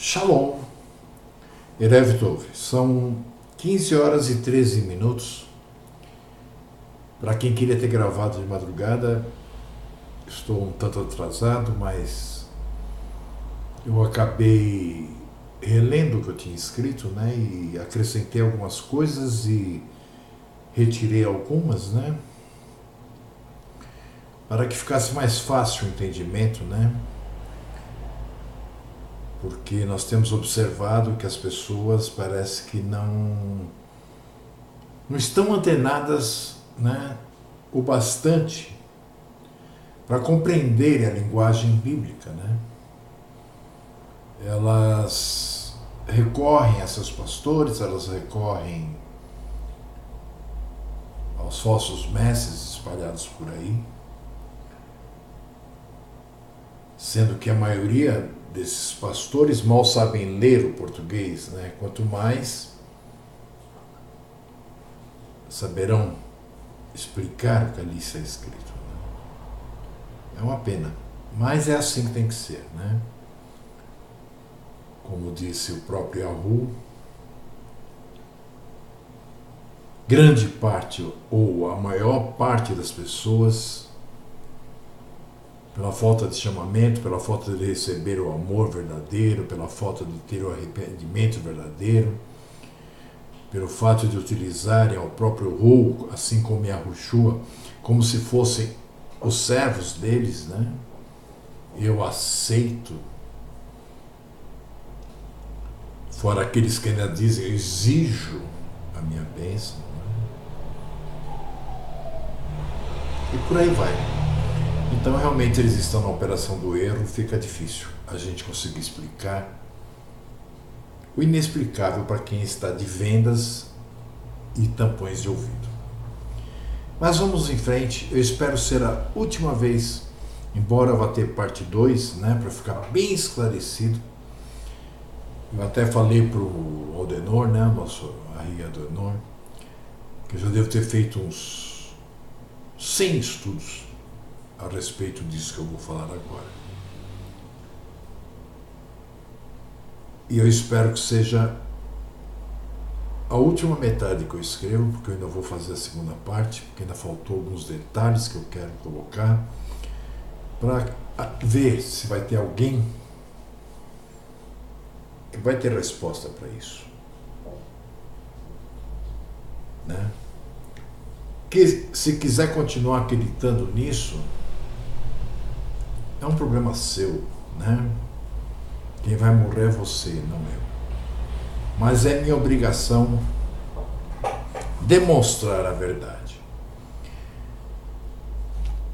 Shalom, Erev Tov. São 15 horas e 13 minutos. Para quem queria ter gravado de madrugada, estou um tanto atrasado, mas eu acabei relendo o que eu tinha escrito, né? E acrescentei algumas coisas e retirei algumas, né? Para que ficasse mais fácil o entendimento, né? Porque nós temos observado que as pessoas parece que não estão antenadas, né, o bastante para compreenderem a linguagem bíblica, né? Elas recorrem a seus pastores, elas recorrem aos falsos mestres espalhados por aí, sendo que a maioria desses pastores mal sabem ler o português, né? Quanto mais saberão explicar o que ali está escrito, né? É uma pena, mas é assim que tem que ser, né? Como disse o próprio Yahoo, grande parte ou a maior parte das pessoas, pela falta de chamamento, pela falta de receber o amor verdadeiro, pela falta de ter o arrependimento verdadeiro, pelo fato de utilizarem o próprio Ru, assim como Yahushua, como se fossem os servos deles, né? Eu aceito. Fora aqueles que ainda dizem, eu exijo a minha bênção, né? E por aí vai. Então, realmente, eles estão na operação do erro, fica difícil a gente conseguir explicar o inexplicável para quem está de vendas e tampões de ouvido. Mas vamos em frente, eu espero ser a última vez, embora vá ter parte 2, né, para ficar bem esclarecido. Eu até falei para o Aldenor, né, nosso Ari Adenor, que eu já devo ter feito uns 100 estudos a respeito disso que eu vou falar agora. E eu espero que seja a última metade que eu escrevo, porque eu ainda vou fazer a segunda parte, porque ainda faltou alguns detalhes que eu quero colocar, para ver se vai ter alguém que vai ter resposta para isso, né? Que se quiser continuar acreditando nisso, é um problema seu, né? Quem vai morrer é você, não eu. Mas é minha obrigação demonstrar a verdade.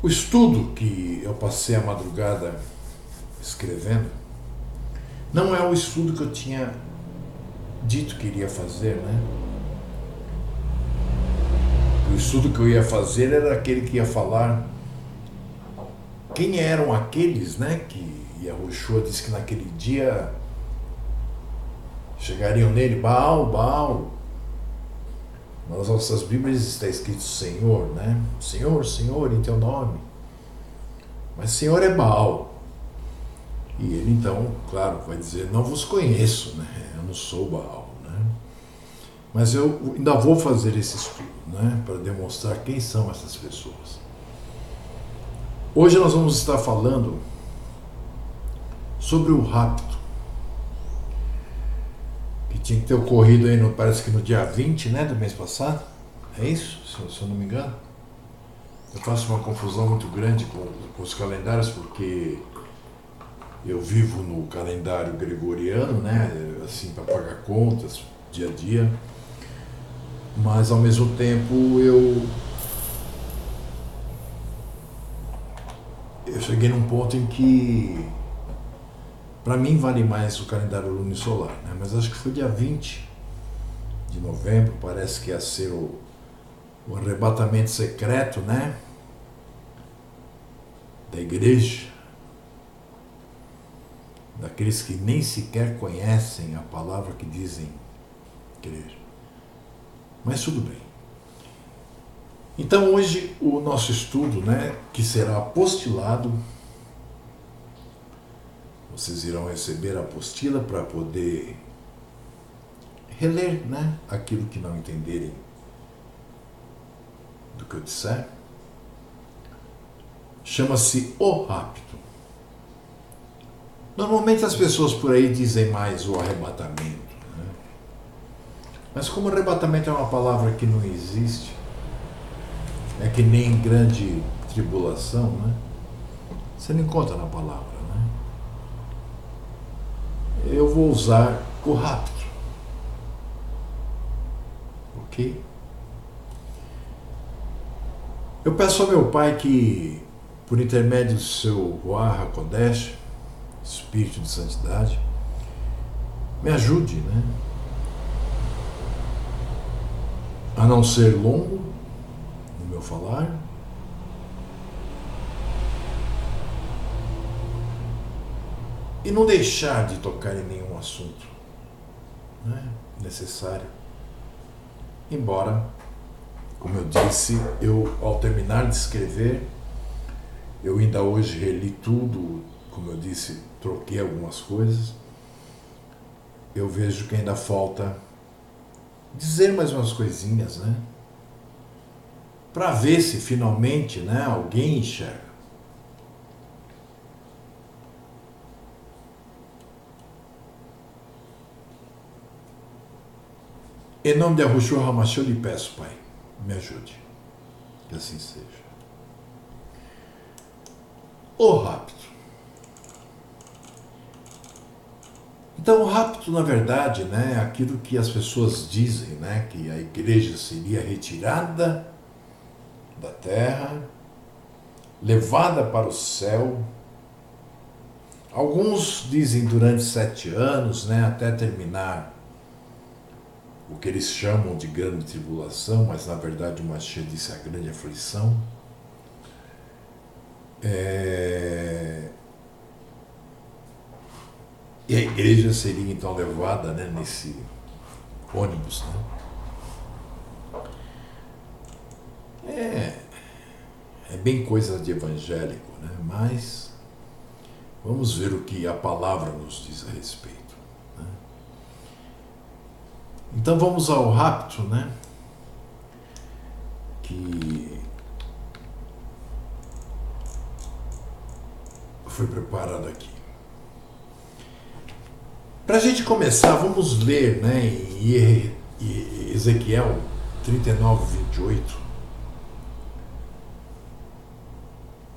O estudo que eu passei a madrugada escrevendo não é o estudo que eu tinha dito que iria fazer, né? O estudo que eu ia fazer era aquele que ia falar quem eram aqueles, né, que Yahushua disse que naquele dia chegariam nele, Baal, Baal. Nas nossas Bíblias está escrito Senhor, né? Senhor, Senhor, em teu nome. Mas Senhor é Baal. E ele então, claro, vai dizer, não vos conheço, né? Eu não sou Baal, né? Mas eu ainda vou fazer esse estudo, né, para demonstrar quem são essas pessoas. Hoje nós vamos estar falando sobre o rapto, que tinha que ter ocorrido aí, parece que no dia 20, né, do mês passado. É isso? Se eu não me engano. Eu faço uma confusão muito grande com os calendários, porque eu vivo no calendário gregoriano, né, assim, para pagar contas, dia a dia. Mas, ao mesmo tempo, eu cheguei num ponto em que, para mim, vale mais o calendário lunisolar, né? Mas acho que foi dia 20 de novembro, parece que ia ser o arrebatamento secreto, né, da igreja, daqueles que nem sequer conhecem a palavra que dizem crer. Mas tudo bem. Então hoje o nosso estudo, né, que será apostilado, Vocês irão receber a apostila para poder reler, né, aquilo que não entenderem do que eu disser. Chama-se O Rapto. Normalmente as pessoas por aí dizem mais o arrebatamento, né? Mas como arrebatamento é uma palavra que não existe, é que nem grande tribulação, né? Você não encontra na palavra, né? Eu vou usar o rapto. Ok? Eu peço ao meu Pai que, por intermédio do seu Ruach HaKodesh, Espírito de Santidade, me ajude, né, a não ser longo no meu falar, e não deixar de tocar em nenhum assunto, né, necessário. Embora, como eu disse, ao terminar de escrever, eu ainda hoje reli tudo, como eu disse, troquei algumas coisas, eu vejo que ainda falta dizer mais umas coisinhas, né? Para ver se finalmente, né, alguém enxerga. Em nome de Yahushua HaMashiach, eu lhe peço, Pai, me ajude. Que assim seja. O rapto. Então, o rapto, na verdade, né, é aquilo que as pessoas dizem, né, que a igreja seria retirada da terra, levada para o céu. Alguns dizem durante 7 anos, né, até terminar o que eles chamam de grande tribulação, mas na verdade o Mashiach disse a grande aflição. E a igreja seria então levada, né, nesse ônibus, né? É bem coisa de evangélico, né? Mas vamos ver o que a palavra nos diz a respeito, né? Então vamos ao rapto, né? Que foi preparado aqui. Para a gente começar, vamos ler, né, em Ezequiel 39:28,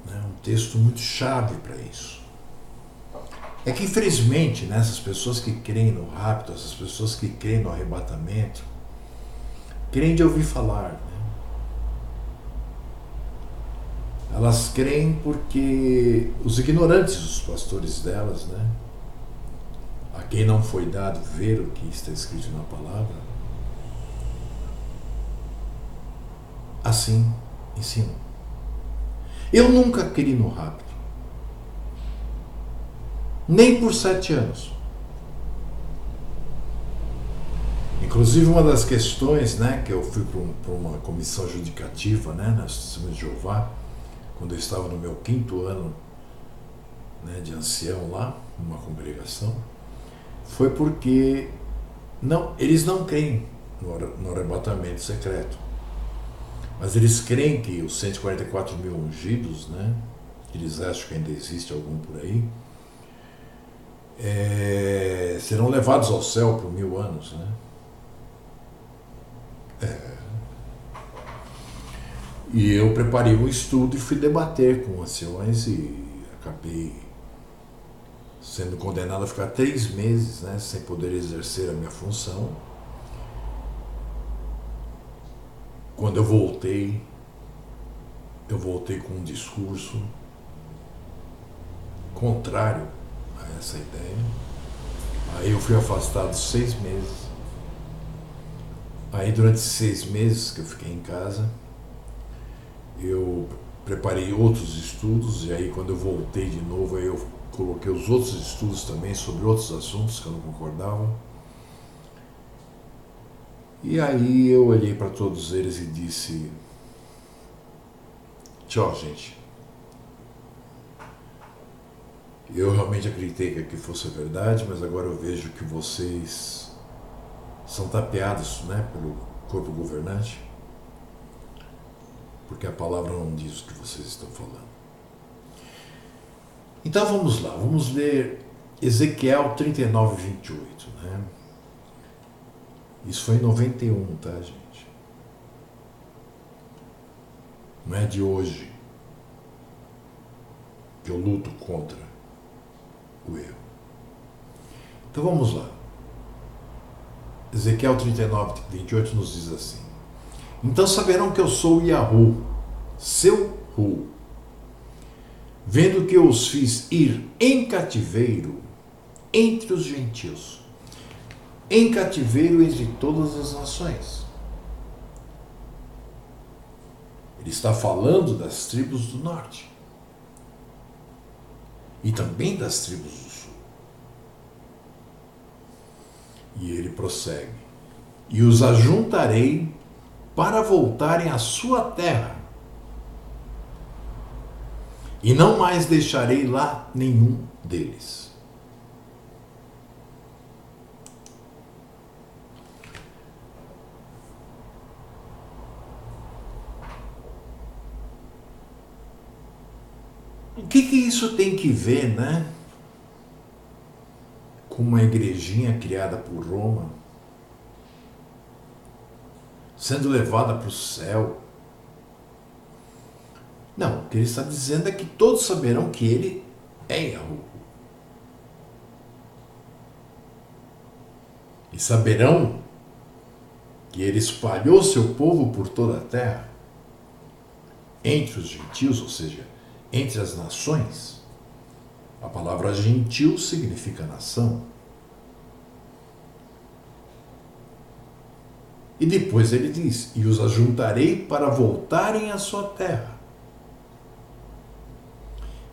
né, um texto muito chave para isso. É que, infelizmente, né, essas pessoas que creem no rapto, essas pessoas que creem no arrebatamento, creem de ouvir falar, né? Elas creem porque os ignorantes, os pastores delas, né, a quem não foi dado ver o que está escrito na palavra, assim ensinam. Eu nunca criei no rapto, nem por 7 anos. Inclusive, uma das questões, né, que eu fui para uma comissão judicativa, né, na Testemunha de Jeová, quando eu estava no meu 5º ano, né, de ancião lá, numa congregação, foi porque eles não creem no arrebatamento secreto, mas eles creem que os 144 mil ungidos, né, eles acham que ainda existe algum por aí, serão levados ao céu por 1000 anos, né? E eu preparei um estudo e fui debater com anciões e acabei sendo condenado a ficar 3 meses, né, sem poder exercer a minha função. Quando eu voltei com um discurso contrário a essa ideia. Aí eu fui afastado 6 meses. Aí durante 6 meses que eu fiquei em casa, eu preparei outros estudos, e aí quando eu voltei de novo, aí eu coloquei os outros estudos também sobre outros assuntos que eu não concordava. E aí eu olhei para todos eles e disse: tchau, gente. Eu realmente acreditei que aquilo fosse verdade, mas agora eu vejo que vocês são tapeados, né, pelo corpo governante, porque a palavra não diz o que vocês estão falando. Então vamos lá, vamos ler Ezequiel 39, 28. Né? Isso foi em 91, tá, gente? Não é de hoje que eu luto contra o erro. Então vamos lá. Ezequiel 39, 28 nos diz assim: então saberão que eu sou Yahu, seu Hu, vendo que eu os fiz ir em cativeiro entre os gentios, em cativeiro entre todas as nações. Ele está falando das tribos do norte e também das tribos do sul. E ele prossegue: e os ajuntarei para voltarem à sua terra, e não mais deixarei lá nenhum deles. O que isso tem que ver, né, com uma igrejinha criada por Roma, sendo levada para o céu? Não, o que ele está dizendo é que todos saberão que ele é Yahu. E saberão que ele espalhou seu povo por toda a terra, entre os gentios, ou seja, entre as nações. A palavra gentil significa nação. E depois ele diz: e os ajuntarei para voltarem à sua terra,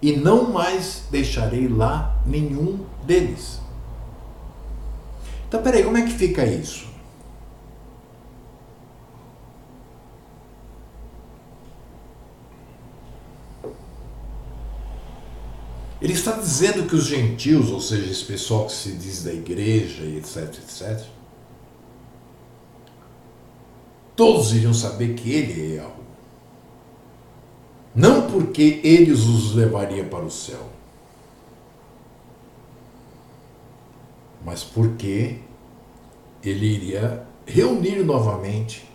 e não mais deixarei lá nenhum deles. Então, peraí, como é que fica isso? Ele está dizendo que os gentios, ou seja, esse pessoal que se diz da igreja e etc, etc, todos iriam saber que ele é Yahu. Não porque eles os levaria para o céu, mas porque ele iria reunir novamente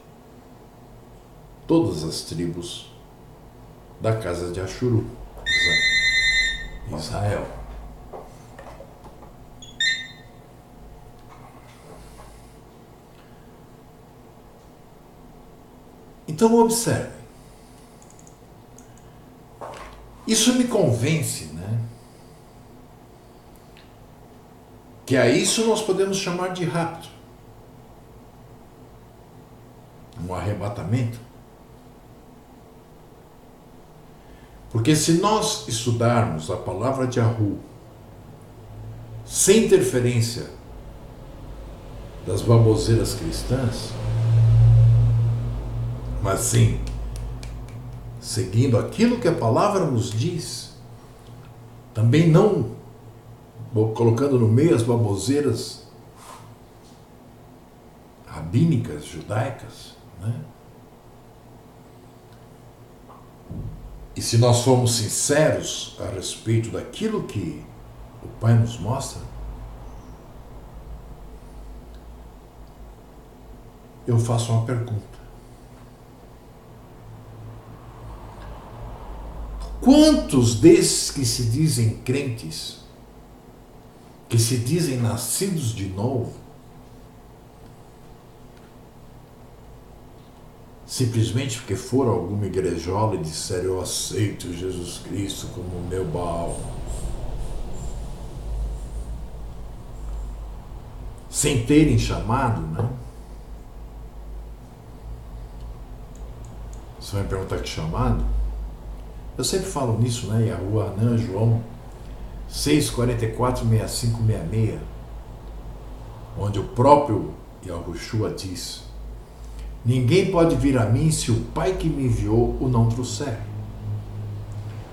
todas as tribos da casa de Ashuru, Israel. Então observe. Isso me convence, né? Que a isso nós podemos chamar de rapto. Um arrebatamento. Porque se nós estudarmos a palavra de Yahu sem interferência das baboseiras cristãs, mas sim seguindo aquilo que a palavra nos diz, também não colocando no meio as baboseiras rabínicas, judaicas, né? E se nós formos sinceros a respeito daquilo que o Pai nos mostra, eu faço uma pergunta. Quantos desses que se dizem crentes, que se dizem nascidos de novo, simplesmente porque foram a alguma igrejola e disseram: eu aceito Jesus Cristo como o meu Baal, sem terem chamado, né? Você vai me perguntar que chamado? Eu sempre falo nisso, né? Yahu, Anã, João 6, 44, 65, 66, onde o próprio Yahushua diz: ninguém pode vir a mim se o Pai que me enviou o não trouxer.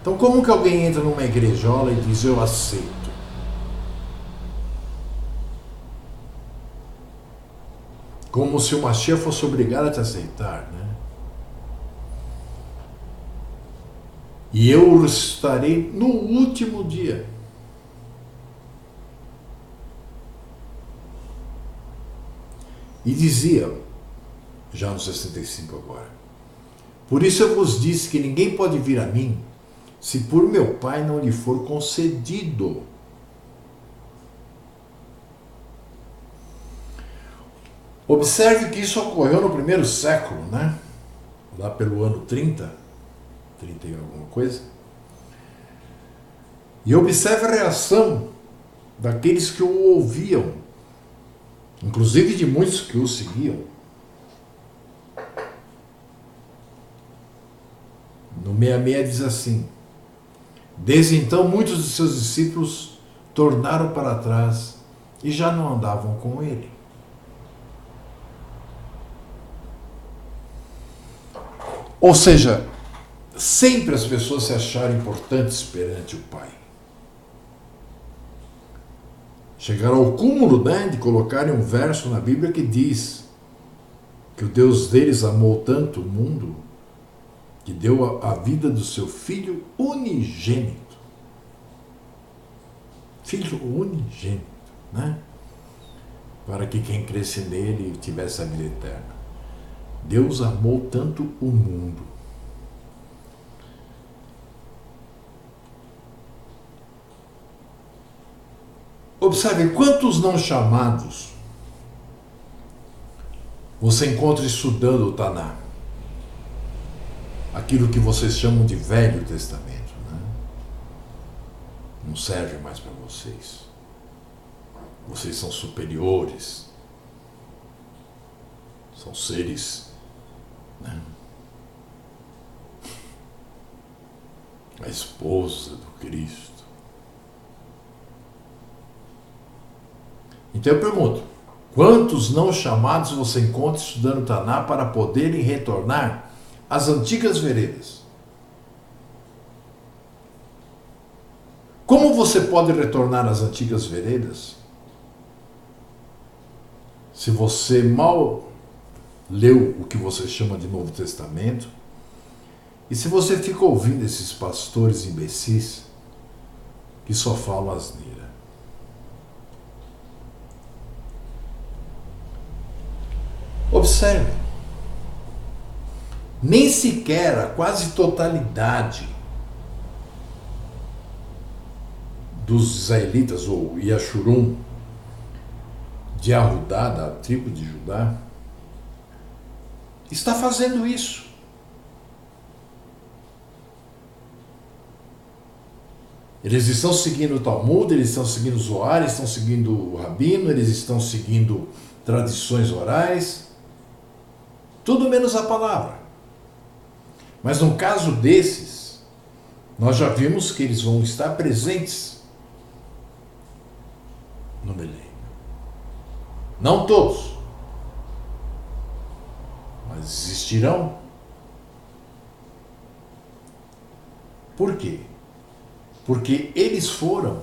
Então, como que alguém entra numa igrejola e diz, eu aceito? Como se o Mashiach fosse obrigado a te aceitar, né? E eu ressuscitarei no último dia. E dizia, já no 65 agora, por isso eu vos disse que ninguém pode vir a mim, se por meu Pai não lhe for concedido. Observe que isso ocorreu no primeiro século, né? Lá pelo ano 30 e alguma coisa. E observe a reação daqueles que o ouviam, inclusive de muitos que o seguiam. No 66 diz assim, desde então muitos de seus discípulos tornaram para trás e já não andavam com ele. Ou seja, sempre as pessoas se acharam importantes perante o Pai. Chegaram ao cúmulo, né, de colocarem um verso na Bíblia que diz que o Deus deles amou tanto o mundo que deu a vida do seu Filho unigênito. Filho unigênito, né? Para que quem cresce nele tivesse a vida eterna. Deus amou tanto o mundo. Observe quantos não chamados você encontra estudando o Taná. Aquilo que vocês chamam de Velho Testamento, né? Não serve mais para vocês. Vocês são superiores. São seres, né? A esposa do Cristo. Então eu pergunto, quantos não chamados você encontra estudando o Taná para poderem retornar às antigas veredas? Como você pode retornar às antigas veredas se você mal leu o que você chama de Novo Testamento e se você fica ouvindo esses pastores imbecis que só falam asneira? Observe, nem sequer a quase totalidade dos israelitas, ou Yashurum, de Arudá, da tribo de Judá, está fazendo isso. Eles estão seguindo o Talmud, eles estão seguindo o Zohar, eles estão seguindo o Rabino, eles estão seguindo tradições orais, tudo menos a palavra. Mas no caso desses, nós já vimos que eles vão estar presentes no milênio. Não todos, mas existirão. Por quê? Porque eles foram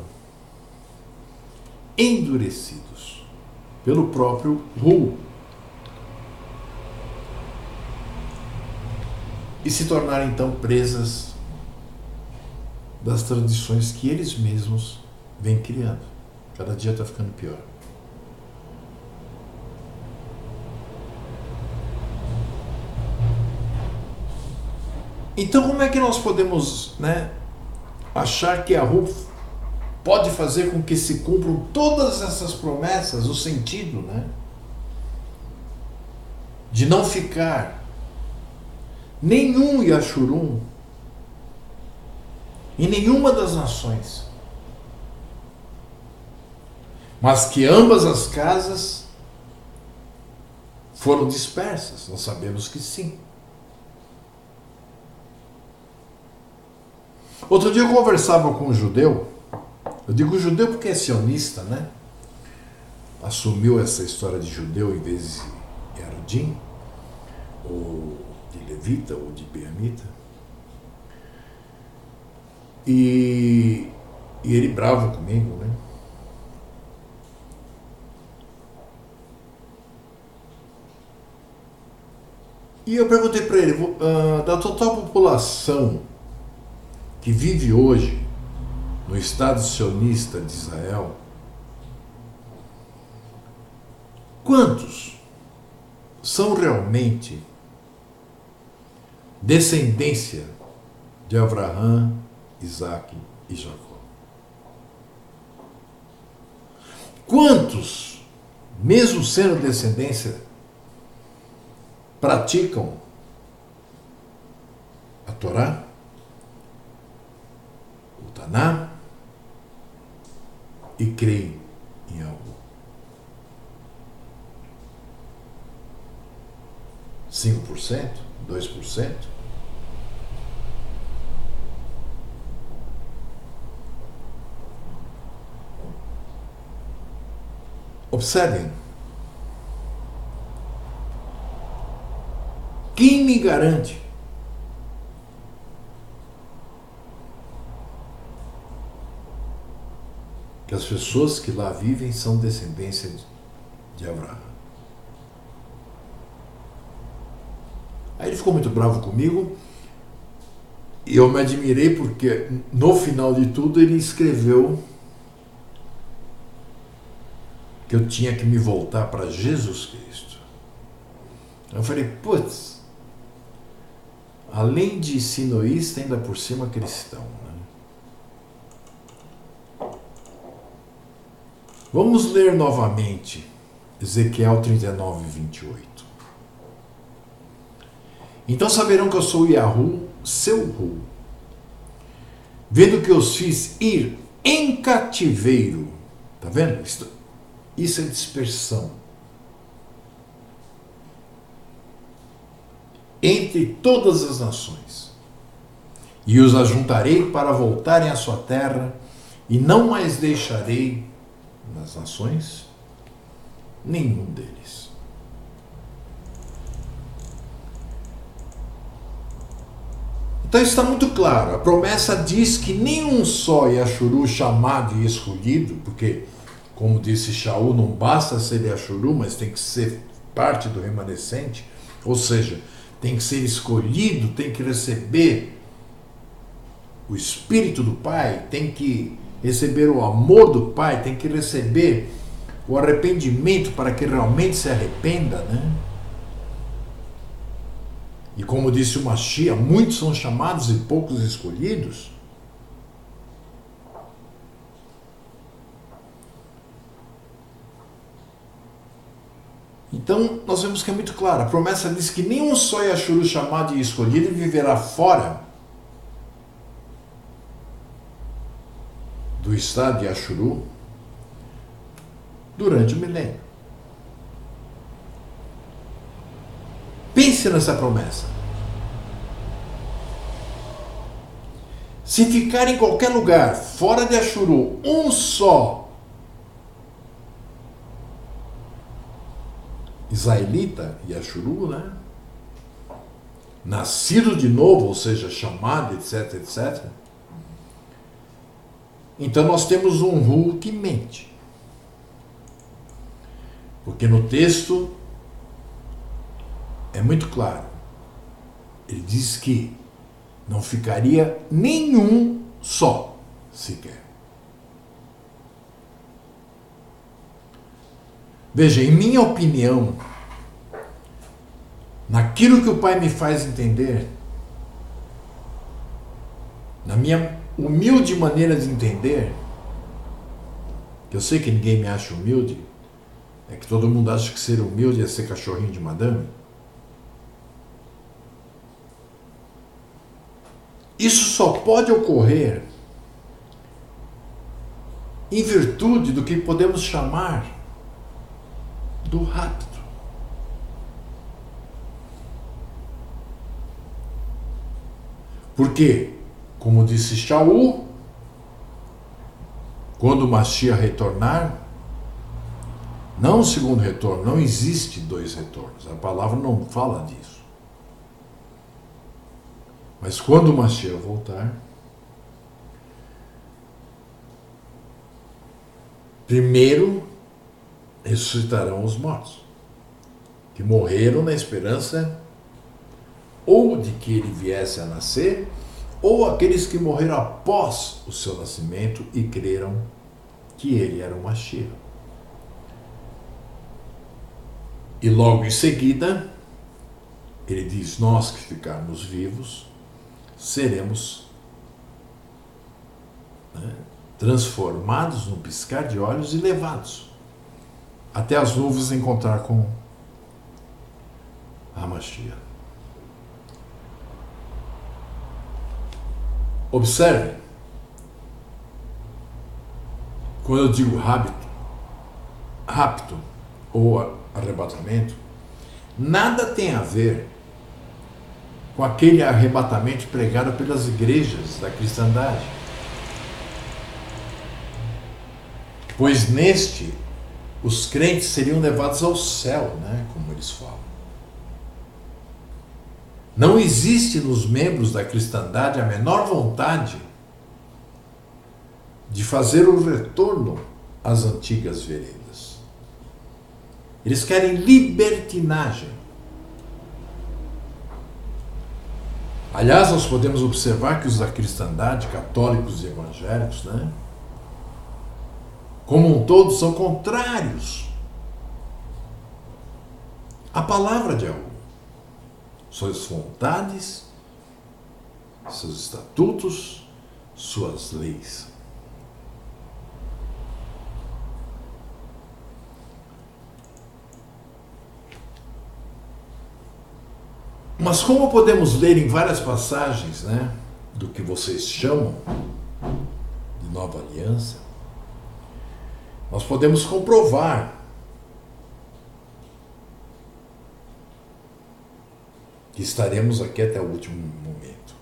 endurecidos pelo próprio Ru e se tornaram então presas das tradições que eles mesmos vêm criando. Cada dia está ficando pior. Então como é que nós podemos, achar que a Ru pode fazer com que se cumpram todas essas promessas, o sentido, de não ficar nenhum Yashurum em nenhuma das nações, mas que ambas as casas foram dispersas? Nós sabemos que sim. Outro dia eu conversava com um judeu, eu digo judeu porque é sionista, assumiu essa história de judeu em vez de Erudim, ou de levita, ou de beamita. E ele bravo comigo, né? E eu perguntei para ele, da total população que vive hoje no Estado sionista de Israel, quantos são realmente descendência de Abraão, Isaac e Jacó? Quantos, mesmo sendo descendência, praticam a Torá, o Taná e creem em algo? 5%? 2%? Observem. Quem me garante que as pessoas que lá vivem são descendências de Abraão? Aí ele ficou muito bravo comigo e eu me admirei porque no final de tudo ele escreveu que eu tinha que me voltar para Jesus Cristo. Eu falei, putz, além de sinoísta, ainda por cima cristão. Né? Vamos ler novamente Ezequiel 39, 28. Então saberão que eu sou Yahu, seu Hu, vendo que os fiz ir em cativeiro. Tá vendo? Isso é dispersão. Entre todas as nações. E os ajuntarei para voltarem à sua terra, e não mais deixarei nas nações nenhum deles. Então está muito claro, a promessa diz que nenhum só Yashuru chamado e escolhido, porque, como disse Shaul, não basta ser Yashuru, mas tem que ser parte do remanescente, ou seja, tem que ser escolhido, tem que receber o Espírito do Pai, tem que receber o amor do Pai, tem que receber o arrependimento para que realmente se arrependa, né? E como disse o Mashiach, muitos são chamados e poucos escolhidos. Então, nós vemos que é muito claro. A promessa diz que nenhum só Yashuru chamado e escolhido viverá fora do estado de Yashuru durante o milênio. Pense nessa promessa. Se ficar em qualquer lugar fora de Yashuru um só israelita, Yashuru, né? Nascido de novo, ou seja, chamado, etc, etc. Então nós temos um Hu que mente. Porque no texto é muito claro. Ele diz que não ficaria nenhum só sequer. Veja, em minha opinião, naquilo que o Pai me faz entender, na minha humilde maneira de entender, que eu sei que ninguém me acha humilde, é que todo mundo acha que ser humilde é ser cachorrinho de madame. Isso só pode ocorrer em virtude do que podemos chamar do rapto. Porque, como disse Shaul, quando o Mashiach retornar, não o segundo retorno, não existe dois retornos. A palavra não fala disso. Mas quando o Mashiach voltar, Primeiro ressuscitarão os mortos, que morreram na esperança ou de que ele viesse a nascer, ou aqueles que morreram após o seu nascimento e creram que ele era o Mashiach. E logo em seguida, ele diz: nós que ficarmos vivos, seremos transformados num piscar de olhos e levados até as nuvens encontrar com a Mashiach. Observe, quando eu digo rapto ou arrebatamento, nada tem a ver com aquele arrebatamento pregado pelas igrejas da cristandade. Pois neste, os crentes seriam levados ao céu, como eles falam. Não existe nos membros da cristandade a menor vontade de fazer o retorno às antigas veredas. Eles querem libertinagem. Aliás, nós podemos observar que os da cristandade, católicos e evangélicos, como um todo, são contrários à palavra de Yahweh, suas vontades, seus estatutos, suas leis. Mas como podemos ler em várias passagens, do que vocês chamam de Nova Aliança, nós podemos comprovar que estaremos aqui até o último momento.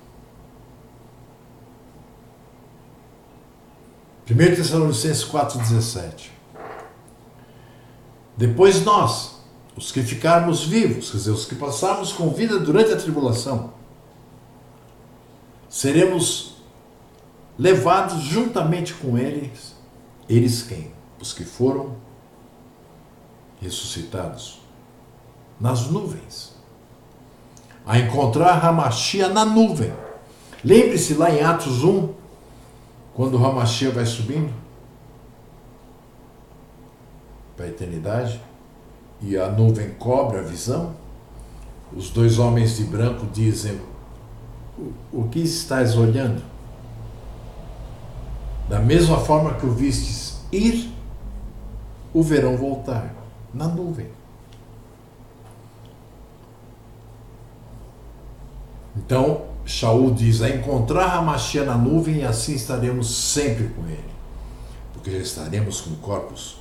1 Tessalonicenses 4,17. Depois nós, os que ficarmos vivos, quer dizer, os que passarmos com vida durante a tribulação, seremos levados juntamente com eles. Eles quem? Os que foram ressuscitados nas nuvens, a encontrar Hamashiach na nuvem. Lembre-se lá em Atos 1, quando o Hamashiach vai subindo para a eternidade e a nuvem cobre a visão, os dois homens de branco dizem: o que estás olhando? Da mesma forma que o vistes ir, o verão voltar, na nuvem. Então, Shaul diz: a encontrar a Mashiach na nuvem, e assim estaremos sempre com ele, porque já estaremos com corpos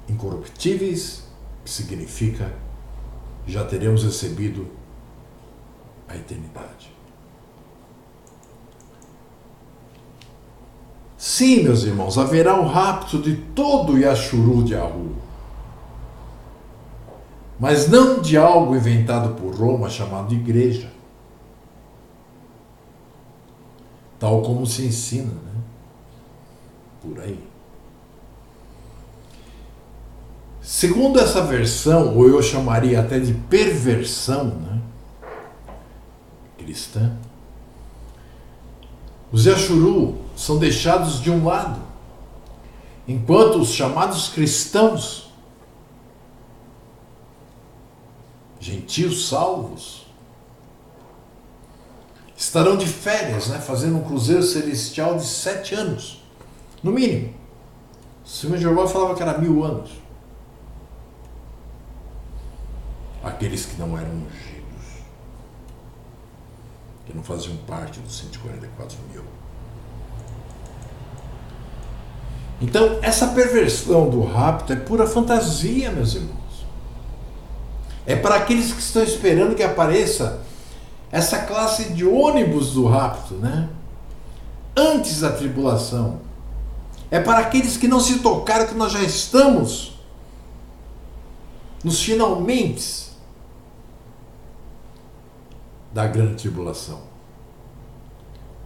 incorruptíveis, que significa já teremos recebido a eternidade. Sim, meus irmãos, haverá o rapto de todo o Yashuru de Ahu, mas não de algo inventado por Roma chamado de igreja, tal como se ensina, por aí. Segundo essa versão, ou eu chamaria até de perversão, cristã, os Yashuru são deixados de um lado, enquanto os chamados cristãos, gentios salvos, estarão de férias, fazendo um cruzeiro celestial de 7 anos, no mínimo. O Senhor Jeová falava que era 1000 anos. Aqueles que não eram ungidos, que não faziam parte dos 144 mil. Então, essa perversão do rapto é pura fantasia, meus irmãos. É para aqueles que estão esperando que apareça essa classe de ônibus do rapto, antes da tribulação. É para aqueles que não se tocaram que nós já estamos nos finalmente da grande tribulação,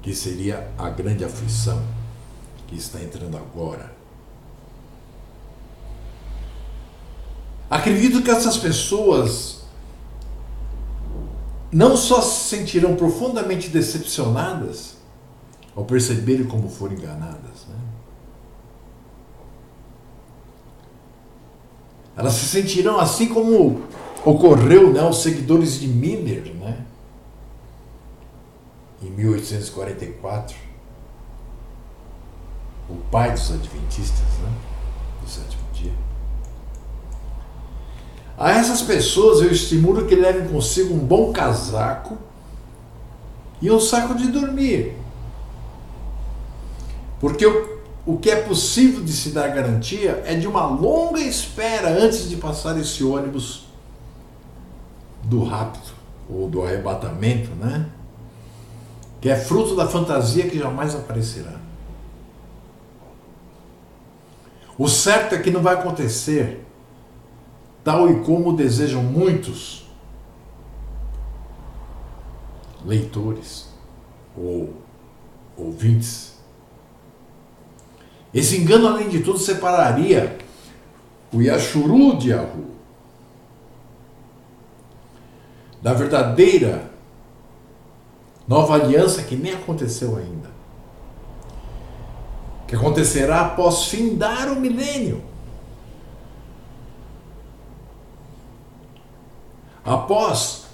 que seria a grande aflição que está entrando agora Acredito que essas pessoas não só se sentirão profundamente decepcionadas ao perceberem como foram enganadas, né? Elas se sentirão assim como ocorreu, né, aos seguidores de Miller, né, em 1844, o pai dos adventistas, né, do sétimo dia. A essas pessoas eu estimulo que levem consigo um bom casaco e um saco de dormir. Porque o que é possível de se dar garantia é de uma longa espera antes de passar esse ônibus do rapto ou do arrebatamento, né? Que é fruto da fantasia que jamais aparecerá. O certo é que não vai acontecer tal e como desejam muitos leitores ou ouvintes. Esse engano, além de tudo, separaria o Yashuru de Yahu da verdadeira nova aliança que nem aconteceu ainda, que acontecerá após findar o milênio, após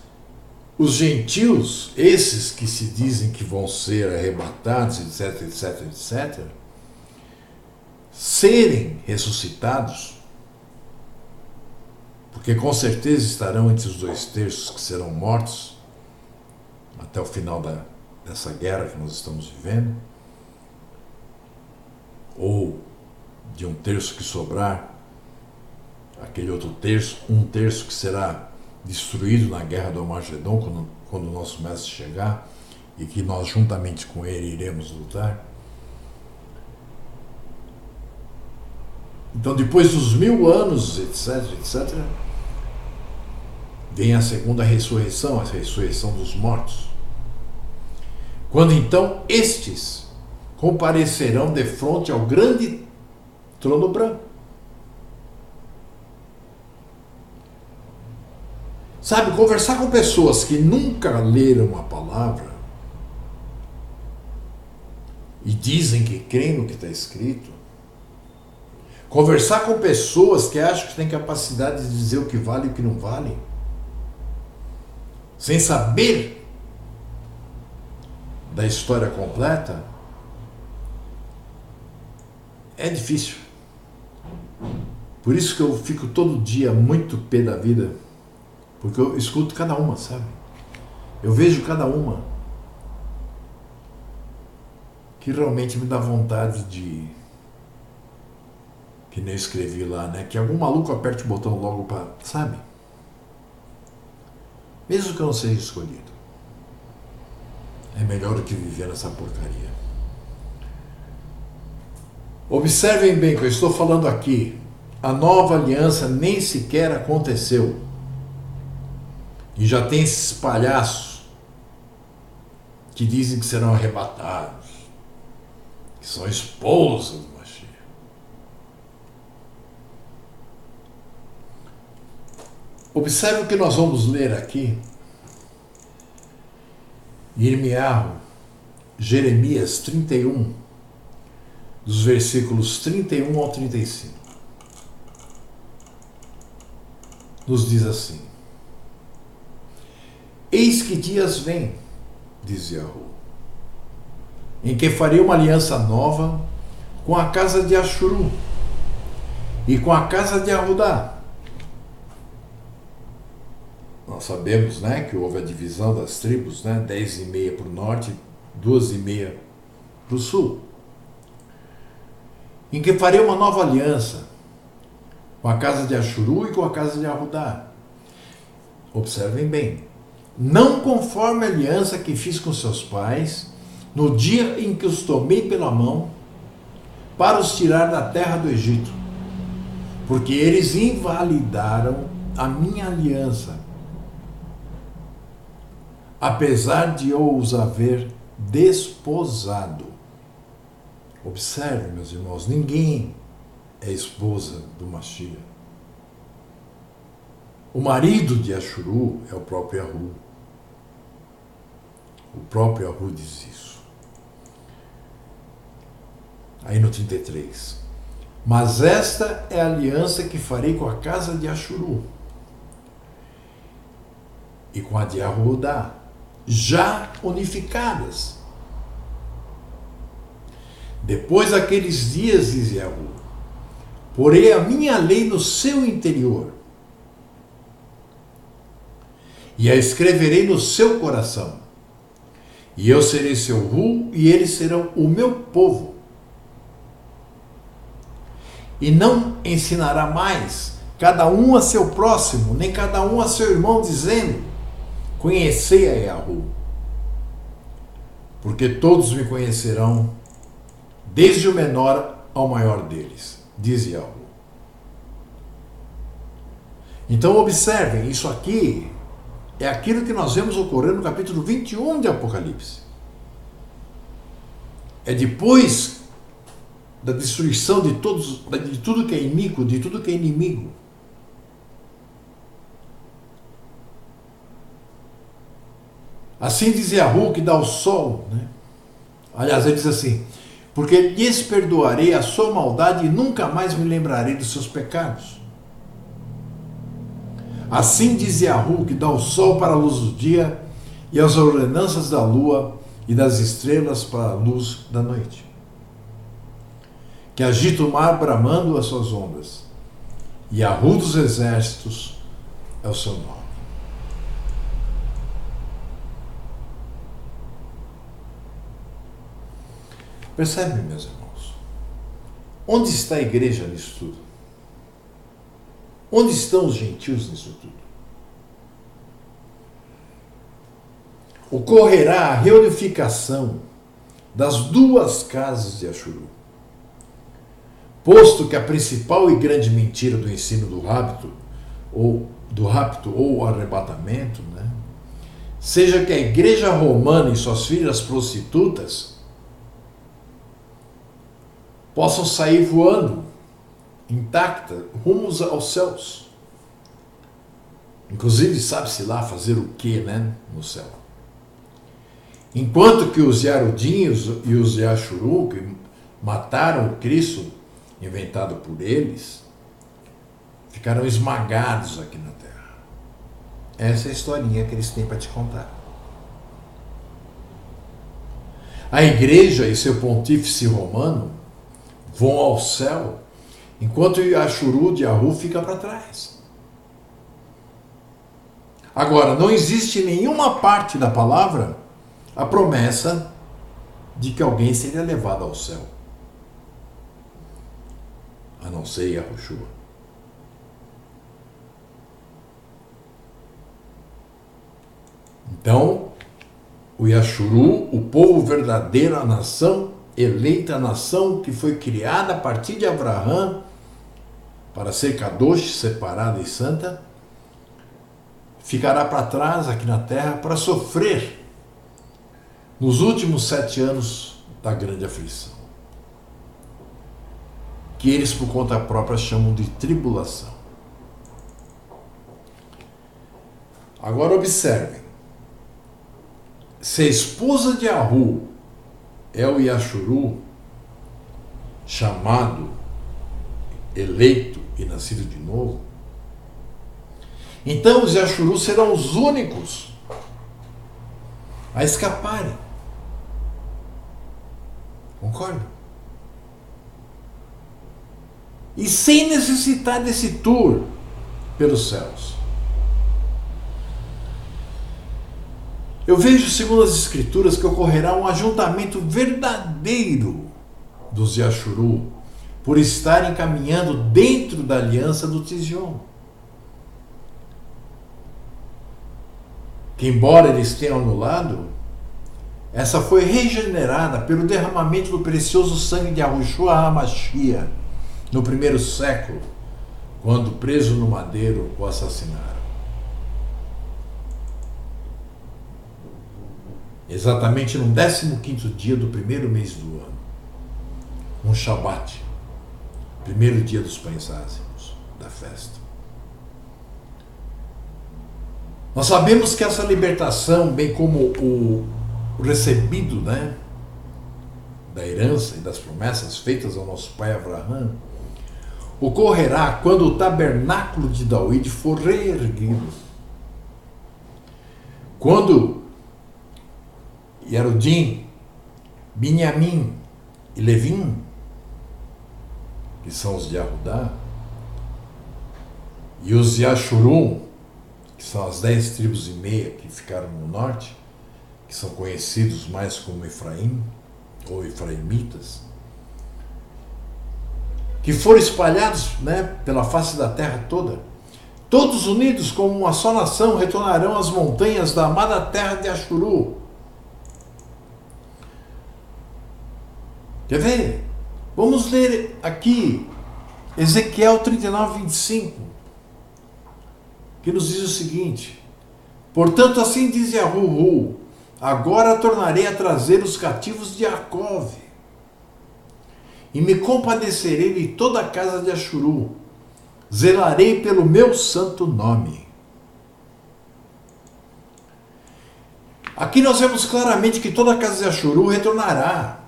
os gentios, esses que se dizem que vão ser arrebatados, etc, etc, etc, serem ressuscitados, porque com certeza estarão entre os 2/3 que serão mortos até o final dessa guerra que nós estamos vivendo, ou de 1/3 que sobrar, aquele outro terço, 1/3 que será destruído na guerra do Armagedon, quando o nosso mestre chegar, e que nós juntamente com ele iremos lutar. Então, depois dos 1000 anos, etc, etc, vem a segunda ressurreição, a ressurreição dos mortos. Quando então estes comparecerão de frente ao grande trono branco. Sabe, conversar com pessoas que nunca leram a palavra e dizem que creem no que está escrito, conversar com pessoas que acham que têm capacidade de dizer o que vale e o que não vale, sem saber da história completa, é difícil. Por isso que eu fico todo dia muito pé da vida, porque eu escuto cada uma, sabe? Eu vejo cada uma que realmente me dá vontade de, que nem eu escrevi lá, né? Que algum maluco aperte o botão logo para, sabe? Mesmo que eu não seja escolhido. É melhor do que viver nessa porcaria. Observem bem que eu estou falando aqui. A nova aliança nem sequer aconteceu. E já tem esses palhaços que dizem que serão arrebatados, que são esposas do Mashiach. Observe o que nós vamos ler aqui. Irmiarro, Jeremias 31, dos versículos 31 ao 35. Nos diz assim: Eis que dias vêm, diz Yahu, em que farei uma aliança nova com a casa de Ashuru e com a casa de Arudá. Nós sabemos, né, que houve a divisão das tribos, né, 10,5 para o norte, 2,5 para o sul. Em que farei uma nova aliança com a casa de Ashuru e com a casa de Arudá. Observem bem. Não conforme a aliança que fiz com seus pais, no dia em que os tomei pela mão, para os tirar da terra do Egito, porque eles invalidaram a minha aliança, apesar de eu os haver desposado. Observe, meus irmãos, ninguém é esposa do Mashiach. O marido de Ashuru é o próprio Yahu. O próprio Yahu diz isso. Aí no 33. Mas esta é a aliança que farei com a casa de Ashuru e com a de Yahudá, já unificadas. Depois daqueles dias, diz Yahu, porei a minha lei no seu interior e a escreverei no seu coração. E eu serei seu Hu e eles serão o meu povo. E não ensinará mais cada um a seu próximo, nem cada um a seu irmão, dizendo, conhecei a Yahu. Porque todos me conhecerão, desde o menor ao maior deles, diz Yahu. Então observem, isso aqui é aquilo que nós vemos ocorrer no capítulo 21 de Apocalipse. É depois da destruição de tudo que é iníquo, de tudo que é inimigo. Assim diz Yahu, que dá o sol, né? Aliás, ele diz assim, porque lhes perdoarei a sua maldade e nunca mais me lembrarei dos seus pecados. Assim diz Yahu, que dá o sol para a luz do dia e as ordenanças da lua e das estrelas para a luz da noite. Que agita o mar bramando as suas ondas. Yahu dos exércitos é o seu nome. Percebe, meus irmãos? Onde está a igreja nisso tudo? Onde estão os gentios nisso tudo? Ocorrerá a reunificação das duas casas de Ashuru. Posto que a principal e grande mentira do ensino do rapto ou arrebatamento, né, seja que a igreja romana e suas filhas prostitutas possam sair voando intacta, rumos aos céus. Inclusive, sabe-se lá fazer o que, né, no céu. Enquanto que os Yarudinhos e os Yashuru, que mataram o Cristo, inventado por eles, ficarão esmagados aqui na terra. Essa é a historinha que eles têm para te contar. A igreja e seu pontífice romano vão ao céu, enquanto o Ashuru de Yahu fica para trás. Agora, não existe em nenhuma parte da palavra a promessa de que alguém seria levado ao céu, a não ser Yahushua. Então, o Yashuru, o povo verdadeiro, a nação eleita, a nação que foi criada a partir de Abraão para ser Kadosh, separada e santa, ficará para trás aqui na terra para sofrer nos últimos 7 anos da grande aflição, que eles por conta própria chamam de tribulação. Agora observem, se a esposa de Yahu é o Yashuru, chamado, eleito e nascido de novo, então os Yashuru serão os únicos a escaparem. Concorda? E sem necessitar desse tour pelos céus. Eu vejo, segundo as Escrituras, que ocorrerá um ajuntamento verdadeiro dos Yashuru, por estarem caminhando dentro da aliança do Tzion. Que embora eles tenham anulado, essa foi regenerada pelo derramamento do precioso sangue de Yahushua HaMashiach no 1º século, quando preso no madeiro o assassinaram. Exatamente no 15º dia do 1º mês do ano, um Shabat, 1º dia dos pães ázimos, da festa. Nós sabemos que essa libertação, bem como o recebido, né, da herança e das promessas feitas ao nosso pai Abraão, ocorrerá quando o tabernáculo de David for reerguido. Quando Yerodim, Binhamim e Levim, que são os de Arudá, e os de Ashurum, que são as 10 tribos e meia que ficaram no norte, que são conhecidos mais como Efraim, ou Efraimitas, que foram espalhados, né, pela face da terra toda, todos unidos como uma só nação, retornarão às montanhas da amada terra de Ashuru. Quer ver? Vamos ler aqui Ezequiel 39, 25, que nos diz o seguinte: portanto, assim diz Yahu, agora tornarei a trazer os cativos de Jacove, e me compadecerei de toda a casa de Ashuru, zelarei pelo meu santo nome. Aqui nós vemos claramente que toda a casa de Ashuru retornará.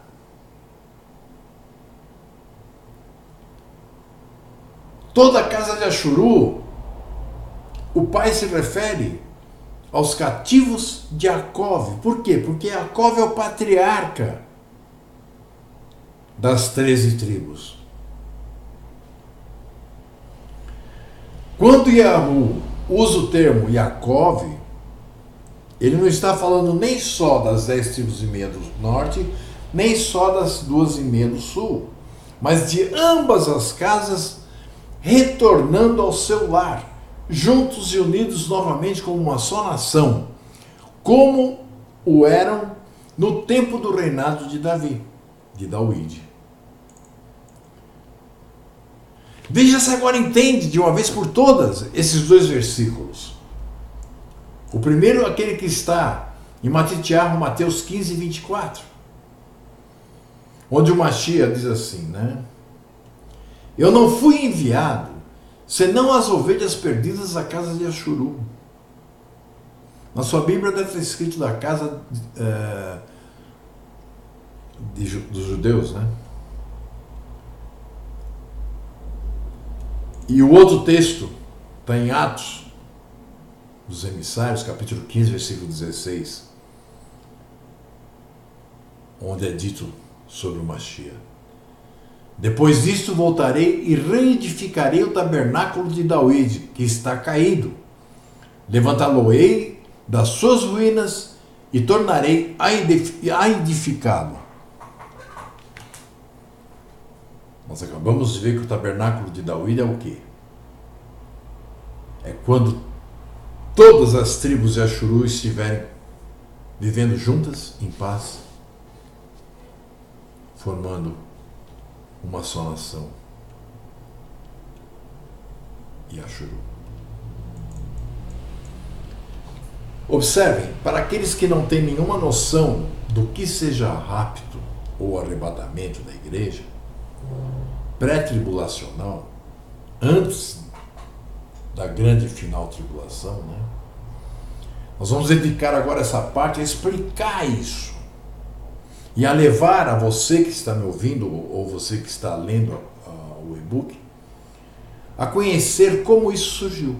Toda a casa de Ashuru, o pai se refere aos cativos de Jacove. Por quê? Porque Jacove é o patriarca das 13 tribos. Quando Yahu usa o termo Jacove, ele não está falando nem só das 10 tribos e meia do norte, nem só das 2 e meia do sul, mas de ambas as casas retornando ao seu lar, juntos e unidos novamente como uma só nação, como o eram no tempo do reinado de Davi, de David. Veja se agora entende de uma vez por todas esses dois versículos. O primeiro, aquele que está em Mateus 15, 24, onde o Mashiach diz assim, né? Eu não fui enviado, senão as ovelhas perdidas da casa de Ashuru. Na sua Bíblia deve ter escrito da casa dos judeus, né? E o outro texto está em Atos dos Emissários, capítulo 15, versículo 16, onde é dito sobre o Mashiach. Depois disto voltarei e reedificarei o tabernáculo de David, que está caído. Levantá-lo-ei das suas ruínas e tornarei a edificá-lo. Nós acabamos de ver que o tabernáculo de David é o quê? É quando todas as tribos de Ashuru estiverem vivendo juntas, em paz, formando uma só nação, e Ashuru. Observem, para aqueles que não têm nenhuma noção do que seja rapto ou arrebatamento da igreja, pré-tribulacional, antes da grande final tribulação, né? Nós vamos dedicar agora essa parte a explicar isso e a levar a você que está me ouvindo ou você que está lendo o e-book a conhecer como isso surgiu,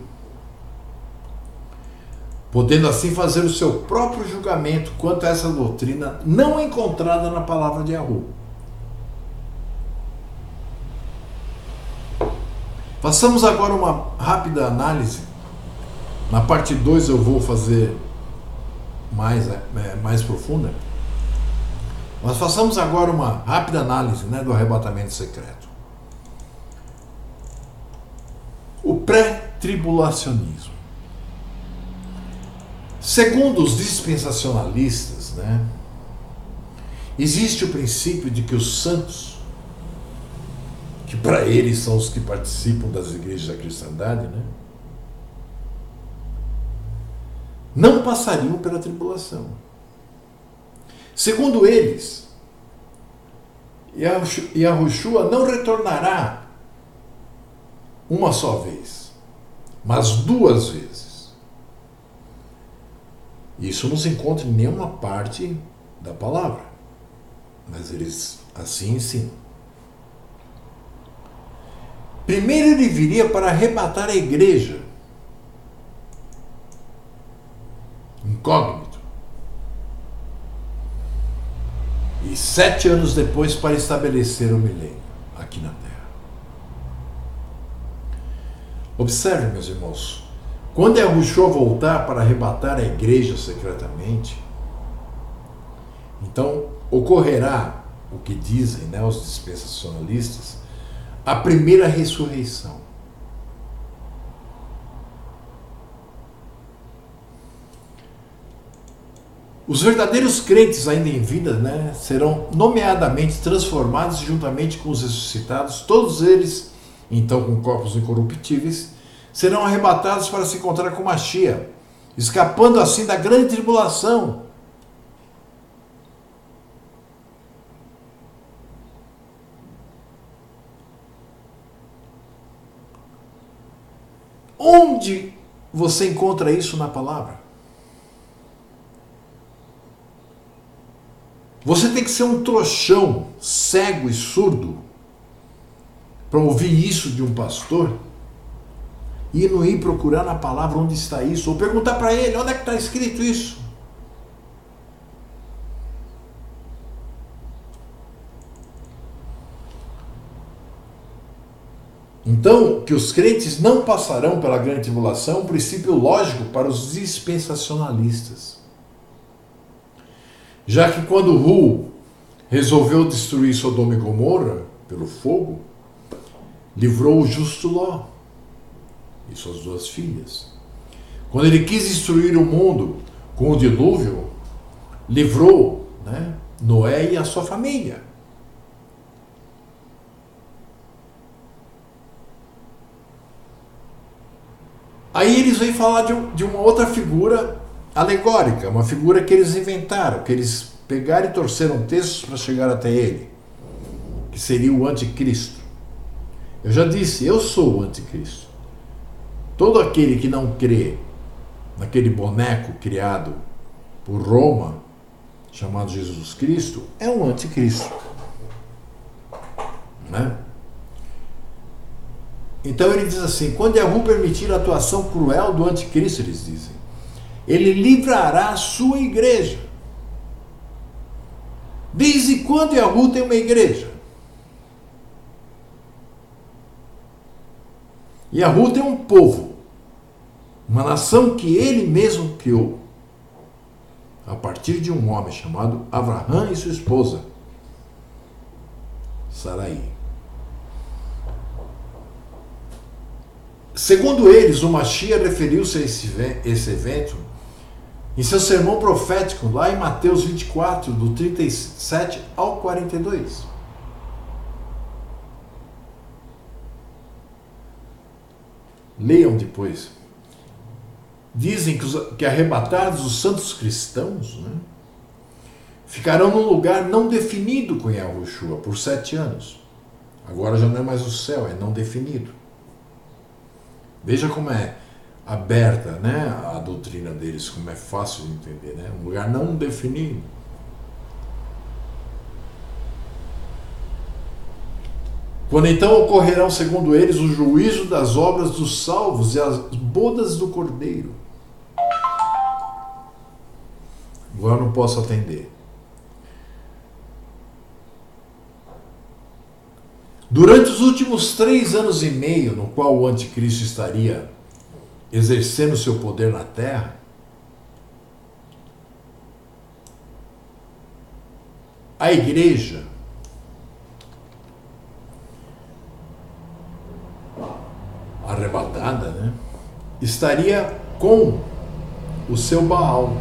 podendo assim fazer o seu próprio julgamento quanto a essa doutrina não encontrada na palavra de Yahu. Façamos agora uma rápida análise. Na parte 2 eu vou fazer mais profunda. Mas façamos agora uma rápida análise, né, do arrebatamento secreto. O pré-tribulacionismo. Segundo os dispensacionalistas, né, existe o princípio de que os santos, que para eles são os que participam das igrejas da cristandade, né, não passariam pela tribulação. Segundo eles, Yahushua não retornará uma só vez, mas 2 vezes. Isso não se encontra em nenhuma parte da palavra, mas eles assim ensinam. Primeiro ele viria para arrebatar a igreja, incógnito. E 7 anos depois para estabelecer o milênio aqui na Terra. Observe, meus irmãos, quando Yahushua voltar para arrebatar a igreja secretamente, então ocorrerá o que dizem, né, os dispensacionalistas, a primeira ressurreição. Os verdadeiros crentes ainda em vida, né, serão nomeadamente transformados juntamente com os ressuscitados, todos eles, então com corpos incorruptíveis, serão arrebatados para se encontrar com Mashiach, escapando assim da grande tribulação. Onde você encontra isso na palavra? Você tem que ser um trouxão, cego e surdo, para ouvir isso de um pastor e não ir procurar na palavra onde está isso, ou perguntar para ele, onde é que está escrito isso? Então, que os crentes não passarão pela grande tribulação, um princípio lógico para os dispensacionalistas. Já que quando Hu resolveu destruir Sodoma e Gomorra pelo fogo, livrou o justo Ló e suas 2 filhas. Quando ele quis destruir o mundo com o dilúvio, livrou, né, Noé e a sua família. Aí eles vêm falar de uma outra figura alegórica, uma figura que eles inventaram, que eles pegaram e torceram textos para chegar até ele, que seria o anticristo. Eu já disse, eu sou o anticristo. Todo aquele que não crê naquele boneco criado por Roma, chamado Jesus Cristo, é um anticristo. Né? Então ele diz assim, quando Yahu permitir a atuação cruel do anticristo, eles dizem, ele livrará a sua igreja. Desde quando Yahu tem uma igreja? Yahu tem um povo, uma nação que ele mesmo criou, a partir de um homem chamado Avraham e sua esposa, Sarai. Segundo eles, o Mashiach referiu-se a esse evento em seu sermão profético, lá em Mateus 24, do 37 ao 42. Leiam depois. Dizem que arrebatados os santos cristãos, né, ficarão num lugar não definido com Yahushua por 7 anos. Agora já não é mais o céu, é não definido. Veja como é aberta, né, a doutrina deles, como é fácil de entender, né? Um lugar não definido. Quando então ocorrerão, segundo eles, o juízo das obras dos salvos e as bodas do Cordeiro. Agora não posso atender. Durante os últimos 3 anos e meio, no qual o anticristo estaria exercendo seu poder na terra, a igreja arrebatada, né, estaria com o seu Baal.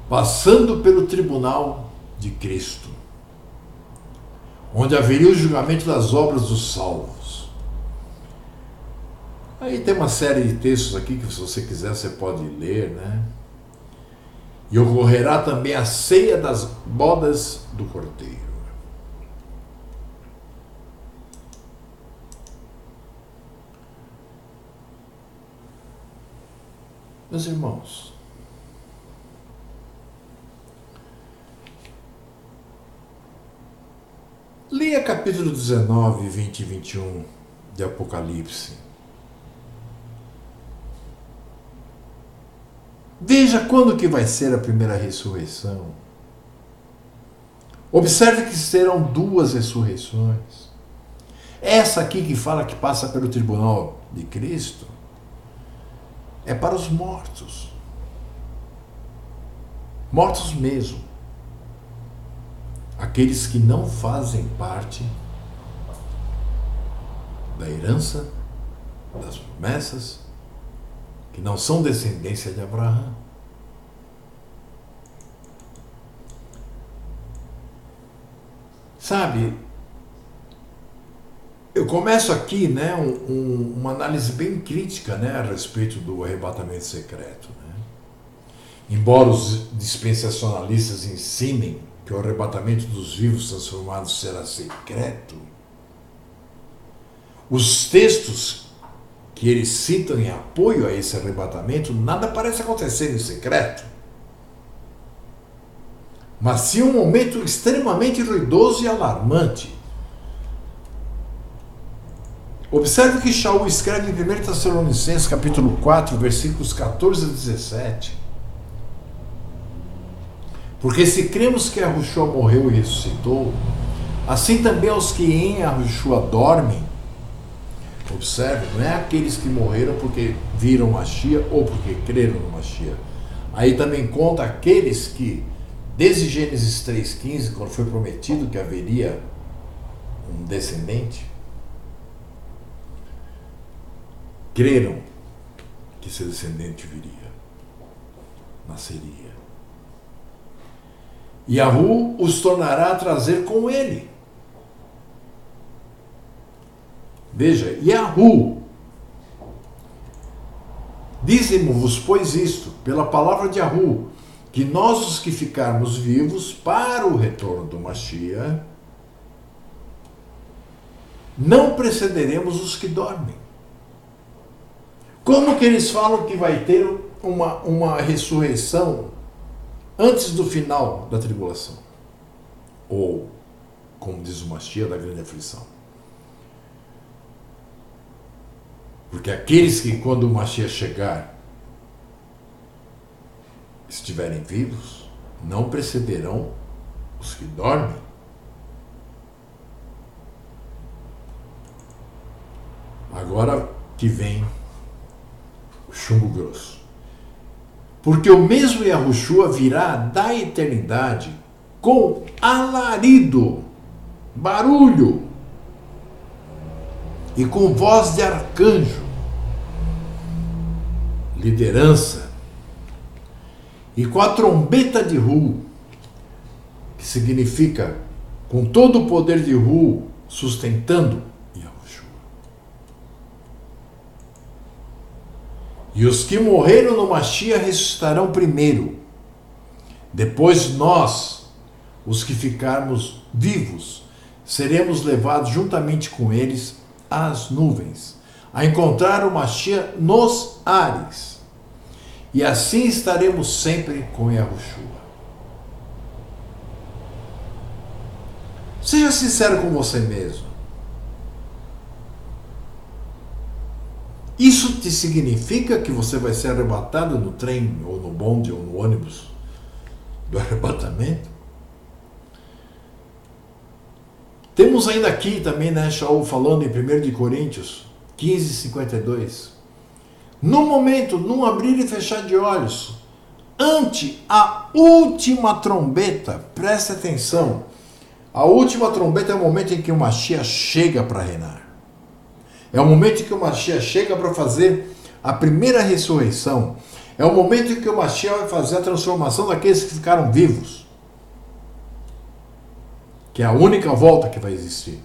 Passando pelo tribunal de Cristo, onde haveria o julgamento das obras dos salvos. Aí tem uma série de textos aqui que, se você quiser, você pode ler, né? E ocorrerá também a ceia das bodas do Cordeiro. Meus irmãos, leia capítulo 19, 20 e 21 de Apocalipse. Veja quando que vai ser a primeira ressurreição. Observe que serão duas ressurreições. Essa aqui que fala que passa pelo tribunal de Cristo é para os mortos. Mortos mesmo. Aqueles que não fazem parte da herança, das promessas, que não são descendência de Abraão. Sabe, eu começo aqui, né, uma análise bem crítica, né, a respeito do arrebatamento secreto. Né? Embora os dispensacionalistas ensinem que o arrebatamento dos vivos transformados será secreto, os textos que eles citam em apoio a esse arrebatamento, nada parece acontecer em secreto. Mas sim um momento extremamente ruidoso e alarmante. Observe que Shaul escreve em 1 Tessalonicenses, capítulo 4, versículos 14 a 17. Porque se cremos que Yahushua morreu e ressuscitou, assim também os que em Yahushua dormem. Observe, não é aqueles que morreram porque viram Mashiach ou porque creram no Mashiach. Aí também conta aqueles que, desde Gênesis 3,15, quando foi prometido que haveria um descendente, creram que seu descendente viria, nasceria. Yahu os tornará a trazer com ele. Veja, Yahu, dizemos-vos, pois isto, pela palavra de Yahu, que nós os que ficarmos vivos para o retorno do Mashiach, não precederemos os que dormem. Como que eles falam que vai ter uma ressurreição antes do final da tribulação? Ou, como diz o Mashiach, da grande aflição. Porque aqueles que, quando o Mashiach chegar, estiverem vivos, não precederão os que dormem. Agora que vem o chumbo grosso. Porque o mesmo Yahushua virá da eternidade com alarido, barulho, e com voz de arcanjo, liderança, e com a trombeta de Ru, que significa com todo o poder de Ru, sustentando Yahushua. E os que morreram no Mashiach ressuscitarão primeiro. Depois nós, os que ficarmos vivos, seremos levados juntamente com eles às nuvens, a encontrar o Mashiach nos ares. E assim estaremos sempre com Yahushua. Seja sincero com você mesmo. Isso te significa que você vai ser arrebatado no trem, ou no bonde, ou no ônibus do arrebatamento? Temos ainda aqui também, né, Shaul falando em 1 de Coríntios 15, 52. No momento, num abrir e fechar de olhos, ante a última trombeta, preste atenção, a última trombeta é o momento em que o Mashiach chega para reinar. É o momento em que o Mashiach chega para fazer a primeira ressurreição. É o momento em que o Mashiach vai fazer a transformação daqueles que ficaram vivos. Que é a única volta que vai existir.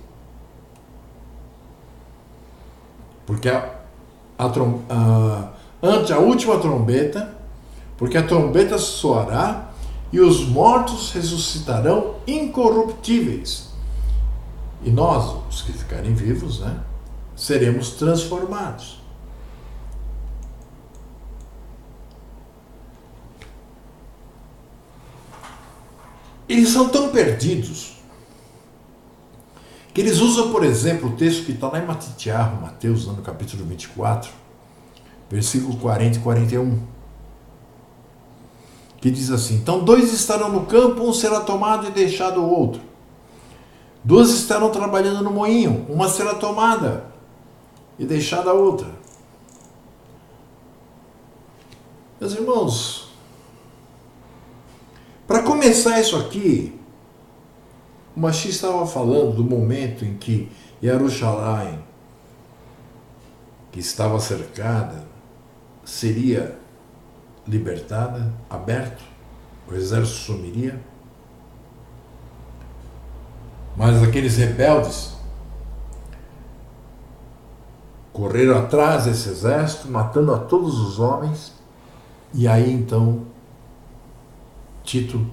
Porque ante a última trombeta, porque a trombeta soará e os mortos ressuscitarão incorruptíveis. E nós, os que ficarem vivos, né, seremos transformados. Eles são tão perdidos que eles usam, por exemplo, o texto que está lá em Mateus, no capítulo 24, versículo 40 e 41, que diz assim: então 2 estarão no campo, um será tomado e deixado o outro. 2 estarão trabalhando no moinho, uma será tomada e deixada a outra. Meus irmãos, para começar isso aqui, o Mashiach estava falando do momento em que Jerusalém, que estava cercada, seria libertada, aberto, o exército sumiria. Mas aqueles rebeldes correram atrás desse exército, matando a todos os homens, e aí então Tito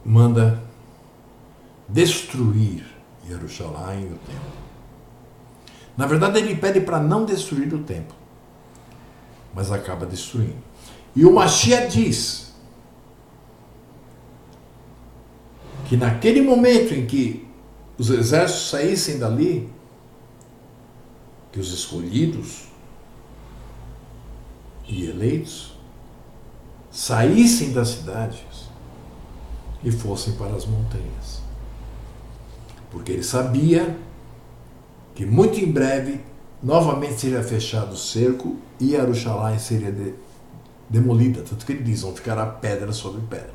manda destruir Jerusalém e o templo. Na verdade, ele pede para não destruir o templo, mas acaba destruindo. E o Mashiach diz que naquele momento em que os exércitos saíssem dali, que os escolhidos e eleitos saíssem das cidades e fossem para as montanhas. Porque ele sabia que muito em breve novamente seria fechado o cerco e Jerusalém seria demolida. Tanto que ele diz, vão ficar pedra sobre pedra.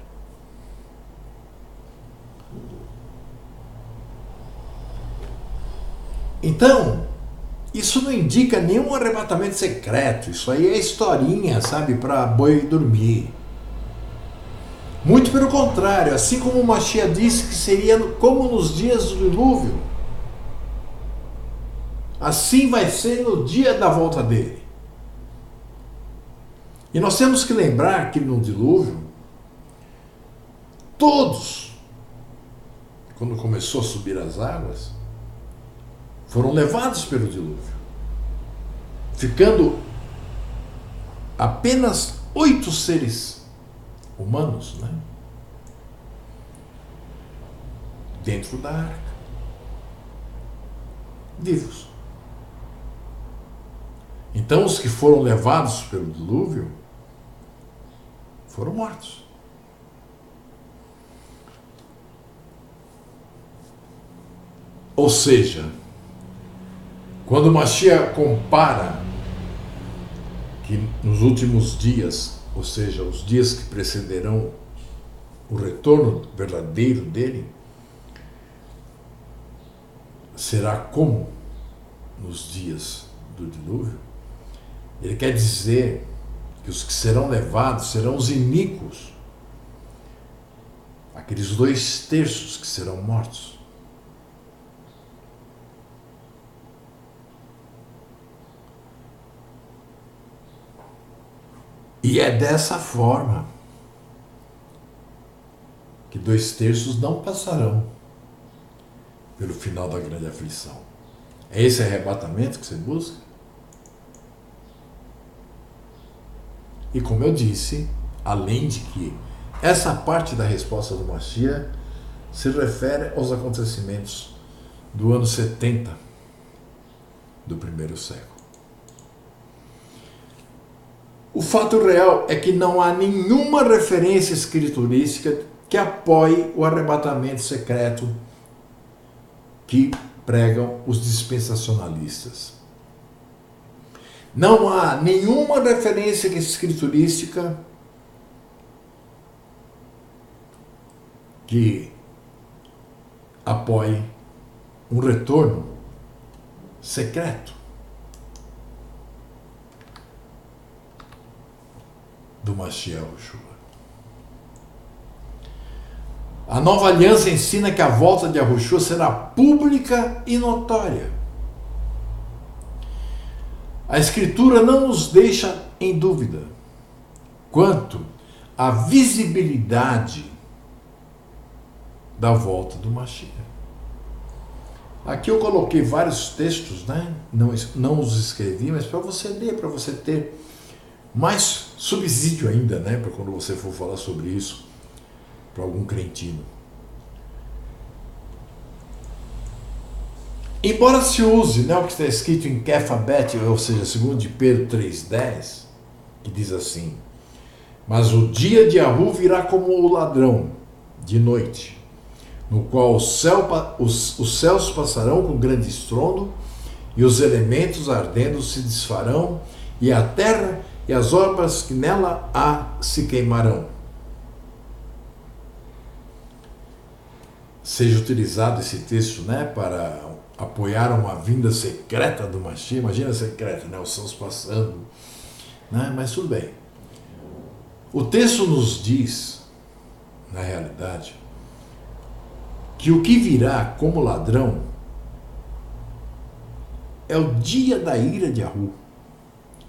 Então, isso não indica nenhum arrebatamento secreto. Isso aí é historinha, sabe, para boi dormir. Muito pelo contrário, assim como o Mashiach disse que seria como nos dias do dilúvio, assim vai ser no dia da volta dele. E nós temos que lembrar que no dilúvio, todos, quando começou a subir as águas, foram levados pelo dilúvio, ficando apenas 8 seres humanos, né, dentro da arca, vivos. Então os que foram levados pelo dilúvio foram mortos. Ou seja, quando Mashiach compara que nos últimos dias, ou seja, os dias que precederão o retorno verdadeiro dele, será como nos dias do dilúvio, ele quer dizer que os que serão levados serão os iníquos, aqueles 2/3 que serão mortos. E é dessa forma que 2/3 não passarão pelo final da grande aflição. É esse arrebatamento que você busca? E como eu disse, além de que essa parte da resposta do Mashiach se refere aos acontecimentos do ano 70 do primeiro século. O fato real é que não há nenhuma referência escriturística que apoie o arrebatamento secreto que pregam os dispensacionalistas. Não há nenhuma referência escriturística que apoie um retorno secreto do Mashiach Yahushua. A nova aliança ensina que a volta de Yahushua será pública e notória. A Escritura não nos deixa em dúvida quanto à visibilidade da volta do Mashiach. Aqui eu coloquei vários textos, né? Não os escrevi, mas para você ler, para você ter Mais subsídio ainda, né, para quando você for falar sobre isso para algum crentino. Embora se use, né, o que está escrito em Kefabet, ou seja, segundo de Pedro 3,10, que diz assim: mas o dia de Yahu virá como o ladrão de noite, no qual os céus passarão com grande estrondo, e os elementos ardendo se desfarão, e a terra e as obras que nela há se queimarão. Seja utilizado esse texto, né, para apoiar uma vinda secreta do Mashiach. Imagina secreta, né, os céus passando, né, mas tudo bem. O texto nos diz, na realidade, que o que virá como ladrão é o dia da ira de Yahu,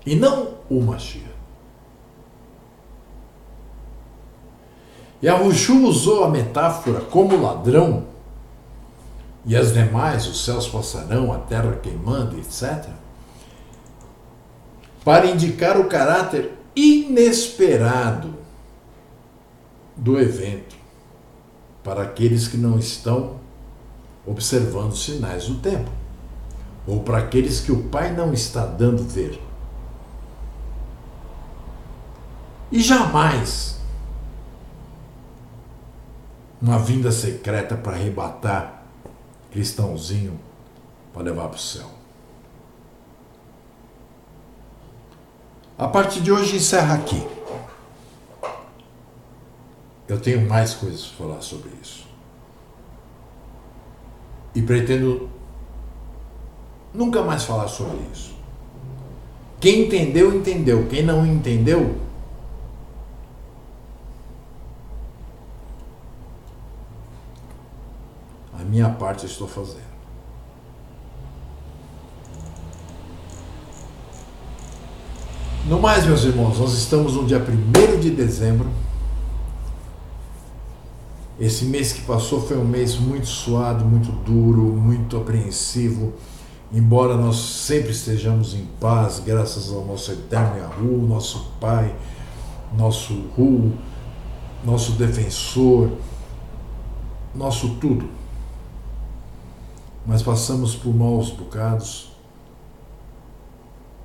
e não o Mashiach. Yahushua usou a metáfora como ladrão, e as demais, os céus passarão, a terra queimando, etc., para indicar o caráter inesperado do evento para aqueles que não estão observando os sinais do tempo, ou para aqueles que o Pai não está dando ver. E jamais uma vinda secreta para arrebatar cristãozinho para levar para o céu. A partir de hoje encerra aqui. Eu tenho mais coisas para falar sobre isso. E pretendo nunca mais falar sobre isso. Quem entendeu, entendeu. Quem não entendeu, a minha parte eu estou fazendo. No mais, meus irmãos, nós estamos no dia 1º de dezembro. Esse mês que passou foi um mês muito suado, muito duro, muito apreensivo. Embora nós sempre estejamos em paz, graças ao nosso eterno Yahu, nosso Pai, nosso Hu, nosso defensor, nosso tudo. Mas passamos por maus bocados,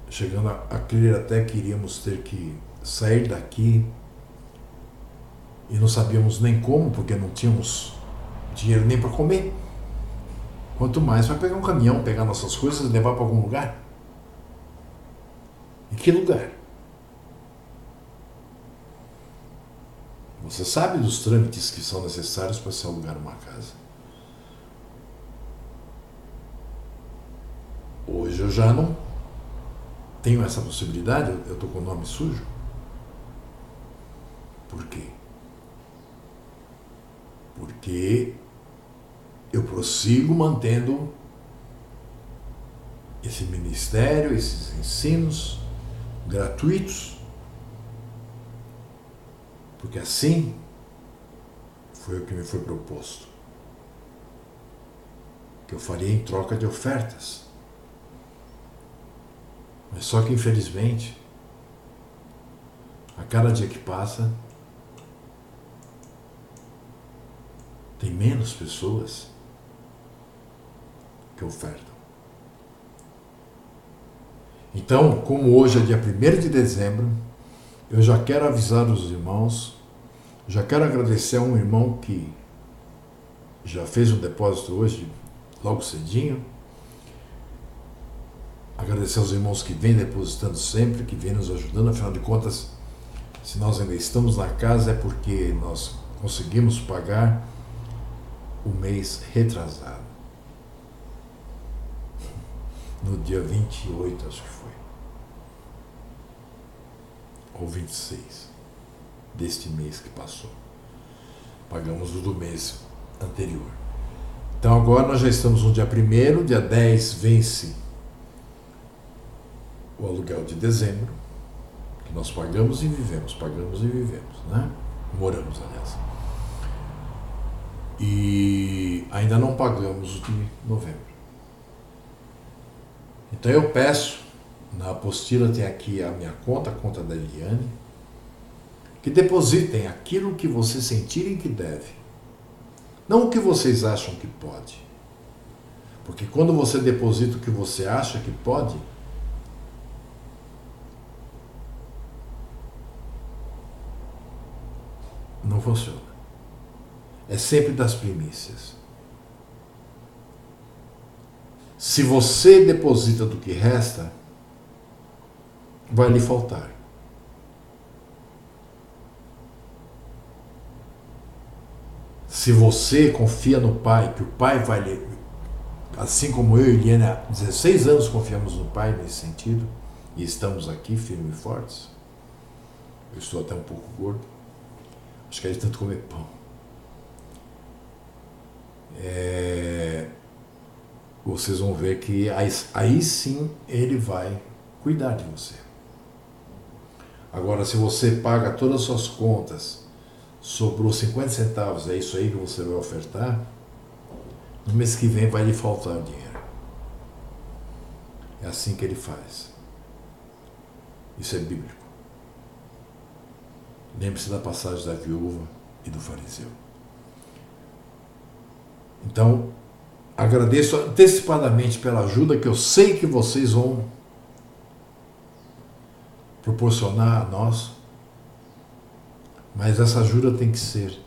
chegando a crer até que iríamos ter que sair daqui, e não sabíamos nem como, porque não tínhamos dinheiro nem para comer. Quanto mais para pegar um caminhão, pegar nossas coisas e levar para algum lugar. Em que lugar? Você sabe dos trâmites que são necessários para se alugar uma casa. Hoje eu já não tenho essa possibilidade, eu estou com o nome sujo. Por quê? Porque eu prossigo mantendo esse ministério, esses ensinos gratuitos, porque assim foi o que me foi proposto, que eu faria em troca de ofertas. Mas só que, infelizmente, a cada dia que passa, tem menos pessoas que ofertam. Então, como hoje é dia 1º de dezembro, eu já quero avisar os irmãos, já quero agradecer a um irmão que já fez um depósito hoje, logo cedinho. Agradecer aos irmãos que vêm depositando sempre, que vêm nos ajudando. Afinal de contas, se nós ainda estamos na casa é porque nós conseguimos pagar o mês retrasado. No dia 28, acho que foi. Ou 26 deste mês que passou. Pagamos o do mês anterior. Então agora nós já estamos no dia 1º, dia 10 vence o aluguel de dezembro, que nós pagamos e vivemos, né? Moramos, aliás. E ainda não pagamos o de novembro. Então eu peço Na apostila tem aqui a minha conta, a conta da Eliane, que depositem aquilo que vocês sentirem que deve, não o que vocês acham que pode. Porque quando você deposita o que você acha que pode, não funciona. É sempre das primícias. Se você deposita do que resta, vai lhe faltar. Se você confia no Pai, que o Pai vai lhe... Assim como eu e Eliane, há 16 anos confiamos no Pai nesse sentido, e estamos aqui firmes e fortes. Eu estou até um pouco gordo. Acho que é de tanto comer pão. Vocês vão ver que aí sim Ele vai cuidar de você. Agora, se você paga todas as suas contas, sobrou 50 centavos, é isso aí que você vai ofertar, no mês que vem vai lhe faltar dinheiro. É assim que Ele faz. Isso é bíblico. Lembre-se da passagem da viúva e do fariseu. Então, agradeço antecipadamente pela ajuda que eu sei que vocês vão proporcionar a nós, mas essa ajuda tem que ser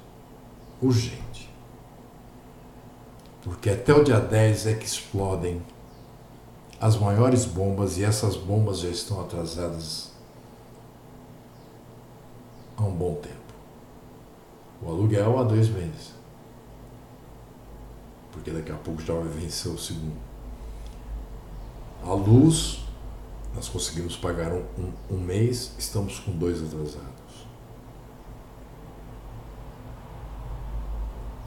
urgente. Porque até o dia 10 é que explodem as maiores bombas, e essas bombas já estão atrasadas há um bom tempo. O aluguel há 2 meses. Porque daqui a pouco já vai vencer o segundo. A luz, nós conseguimos pagar um mês, estamos com 2 atrasados.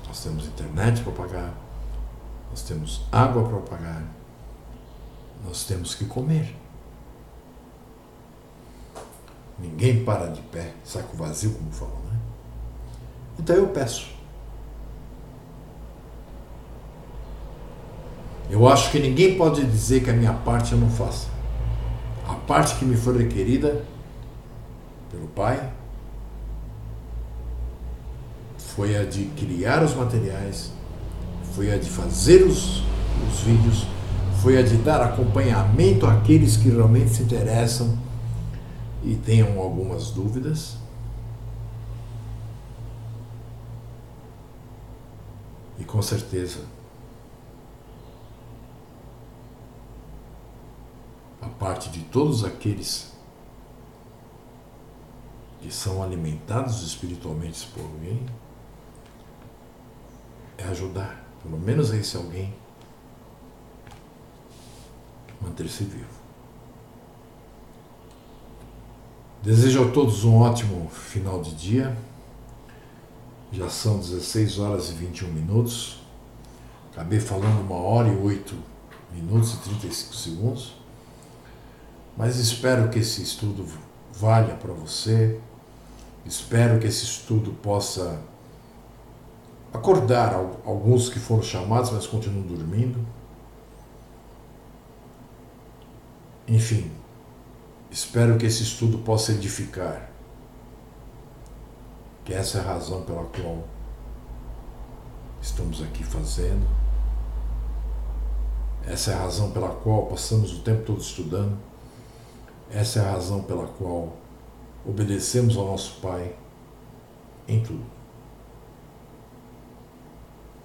Nós temos internet para pagar, nós temos água para pagar, nós temos que comer. Ninguém para de pé, saco vazio, como falam, né? Então eu peço. Eu acho que ninguém pode dizer que a minha parte eu não faça. A parte que me foi requerida pelo Pai foi a de criar os materiais, foi a de fazer os vídeos, foi a de dar acompanhamento àqueles que realmente se interessam e tenham algumas dúvidas. E com certeza, a parte de todos aqueles que são alimentados espiritualmente por alguém é ajudar, pelo menos a esse alguém, manter-se vivo. Desejo a todos um ótimo final de dia. Já são 16 horas e 21 minutos. Acabei falando 1 hora e 8 minutos e 35 segundos. Mas espero que esse estudo valha para você. Espero que esse estudo possa acordar alguns que foram chamados, mas continuam dormindo. Enfim, espero que esse estudo possa edificar. Que essa é a razão pela qual estamos aqui fazendo. Essa é a razão pela qual passamos o tempo todo estudando. Essa é a razão pela qual obedecemos ao nosso Pai em tudo.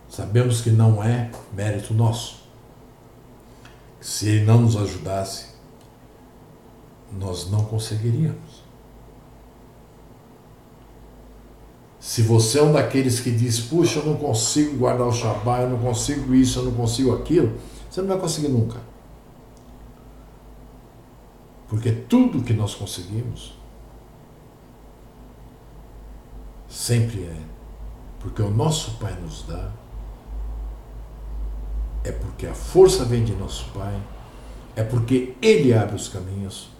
Sabemos que não é mérito nosso. Se Ele não nos ajudasse, nós não conseguiríamos. Se você é um daqueles que diz, puxa, eu não consigo guardar o Shabá, eu não consigo isso, eu não consigo aquilo, você não vai conseguir nunca. Porque tudo que nós conseguimos sempre é porque o nosso Pai nos dá, é porque a força vem de nosso Pai, é porque Ele abre os caminhos,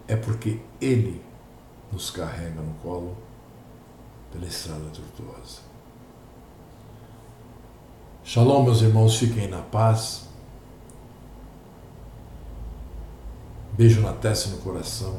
é porque Ele nos carrega no colo pela estrada tortuosa. Shalom, meus irmãos, fiquem na paz. Beijo na testa e no coração.